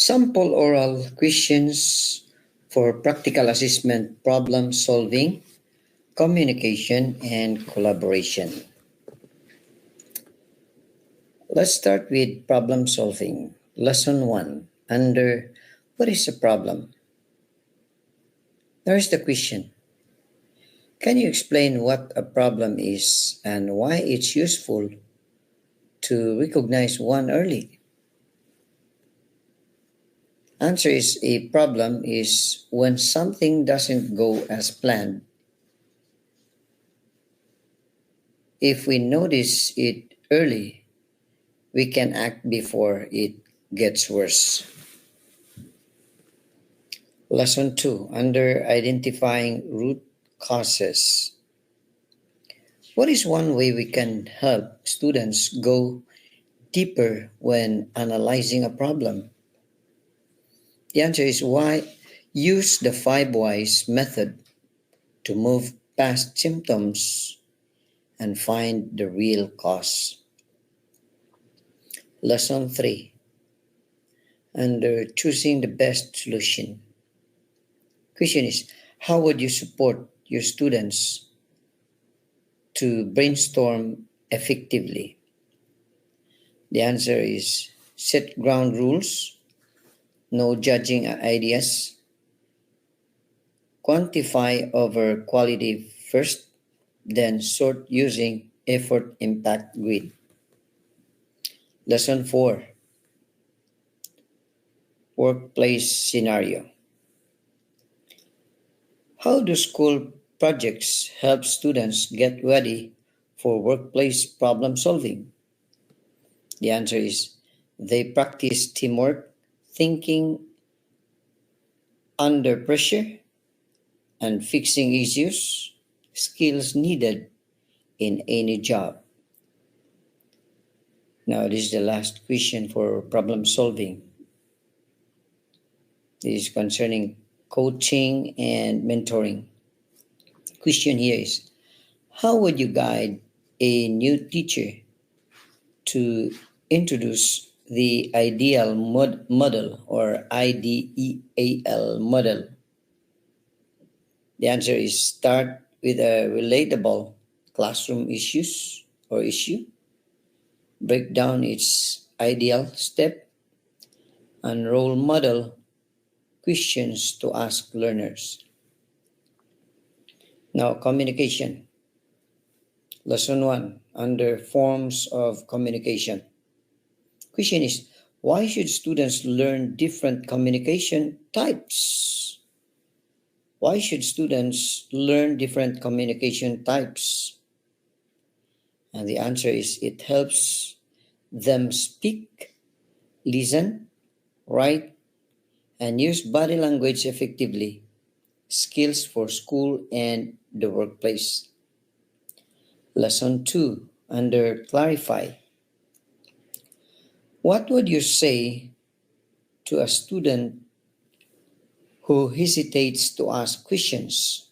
Sample oral questions for practical assessment, problem solving, communication, and collaboration. Let's start with problem solving. Lesson 1 under what is a problem? There's the question. Can you explain what a problem is and why it's useful to recognize one early? Answer is a problem is when something doesn't go as planned. If we notice it early, we can act before it gets worse. Lesson 2 under identifying root causes. What is one way we can help students go deeper when analyzing a problem? The answer is why use the 5 whys method to move past symptoms and find the real cause. Lesson 3 under choosing the best solution. Question is, how would you support your students to brainstorm effectively? The answer is set ground rules, no judging ideas, quantify over quality first, then sort using effort impact grid. Lesson 4 workplace scenario. How do school projects help students get ready for workplace problem solving? The answer is they practice teamwork, thinking under pressure, and fixing issues, skills needed in any job. Now, this is the last question for problem solving. This is concerning coaching and mentoring. Question here is, how would you guide a new teacher to introduce the ideal model or IDEAL model? The answer is start with a relatable classroom issue, break down its ideal step, and role model questions to ask learners. Now, communication. Lesson 1 under forms of communication. Question is, why should students learn different communication types? Why should students learn different communication types? And the answer is it helps them speak, listen, write, and use body language effectively, skills for school and the workplace. Lesson 2 under clarify. What would you say to a student who hesitates to ask questions?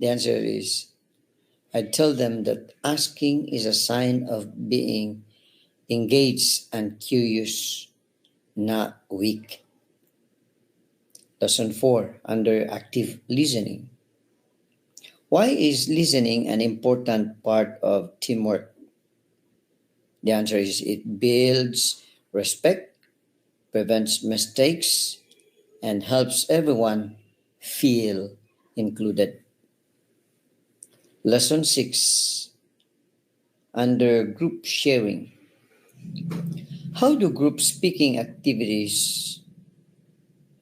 The answer is I tell them that asking is a sign of being engaged and curious, not weak. Lesson 4 under active listening. Why is listening an important part of teamwork? The answer is it builds respect, prevents mistakes, and helps everyone feel included. Lesson 6 under group sharing. How do group speaking activities,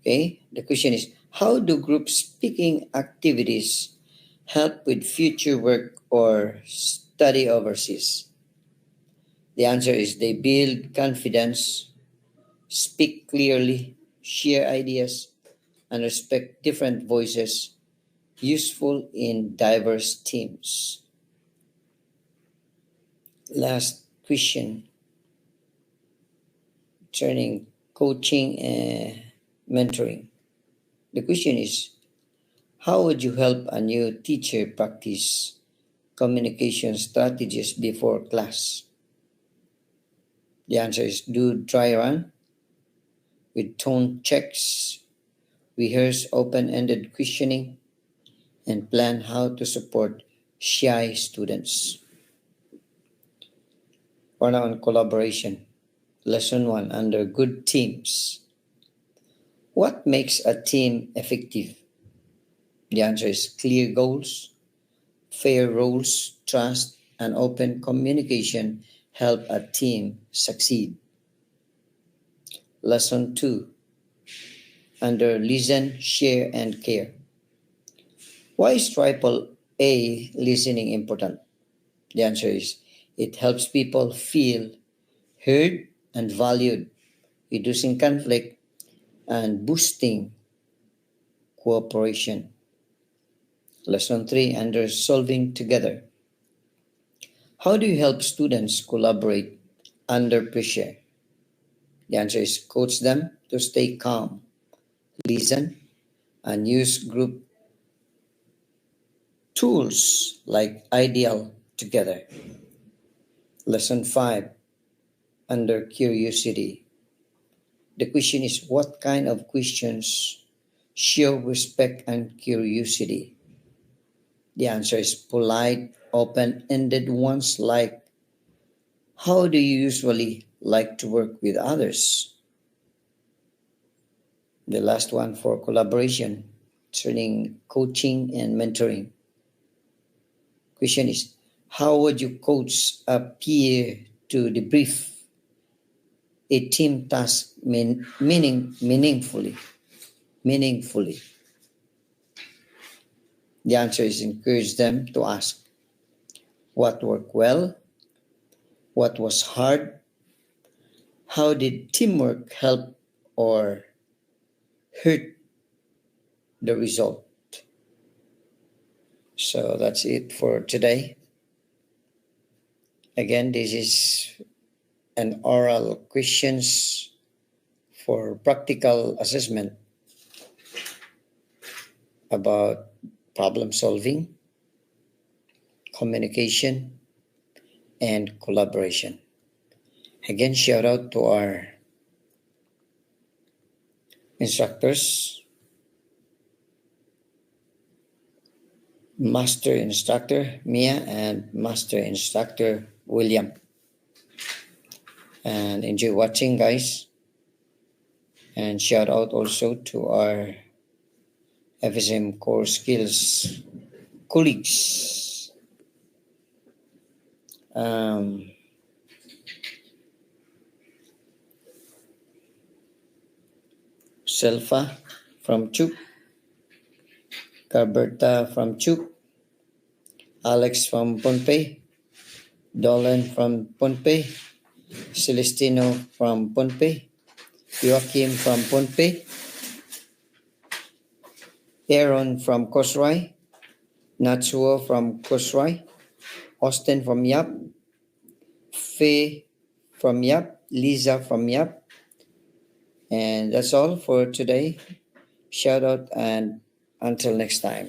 the question is, how do group speaking activities help with future work or study overseas? The answer is they build confidence, speak clearly, share ideas, and respect different voices, useful in diverse teams. Last question, concerning coaching and mentoring. The question is, how would you help a new teacher practice communication strategies before class? The answer is do dry run, with tone checks, rehearse open-ended questioning, and plan how to support shy students. For now on collaboration, lesson 1 under good teams. What makes a team effective? The answer is clear goals, fair roles, trust, and open communication help a team succeed. Lesson 2 under listen, share, and care. Why is triple A listening important? The answer is it helps people feel heard and valued, reducing conflict and boosting cooperation. Lesson 3 under solving together. How do you help students collaborate under pressure? The answer is coach them to stay calm, listen, and use group tools like ideal together. Lesson 5 under curiosity. The question is what kind of questions show respect and curiosity? The answer is polite, open-ended ones like how do you usually like to work with others? The last one for collaboration, concerning coaching and mentoring. Question is, how would you coach a peer to debrief a team task meaningfully? Meaningfully. The answer is encourage them to ask what worked well, what was hard, how did teamwork help or hurt the result. So that's it for today. Again, this is an oral questions for practical assessment about problem solving, communication, and collaboration. Again, shout out to our instructors, Master Instructor Mia and Master Instructor William. And enjoy watching, guys. And shout out also to our FSM Core Skills colleagues. Selfa from Chuk, Carberta from Chuk, Alex from Pohnpei, Dolan from Pohnpei, Celestino from Pohnpei, Joachim from Pohnpei, Aaron from Kosrai, Natsuo from Kosrai, Austin from Yap, Faye from Yap, Lisa from Yap. And that's all for today. Shout out and until next time.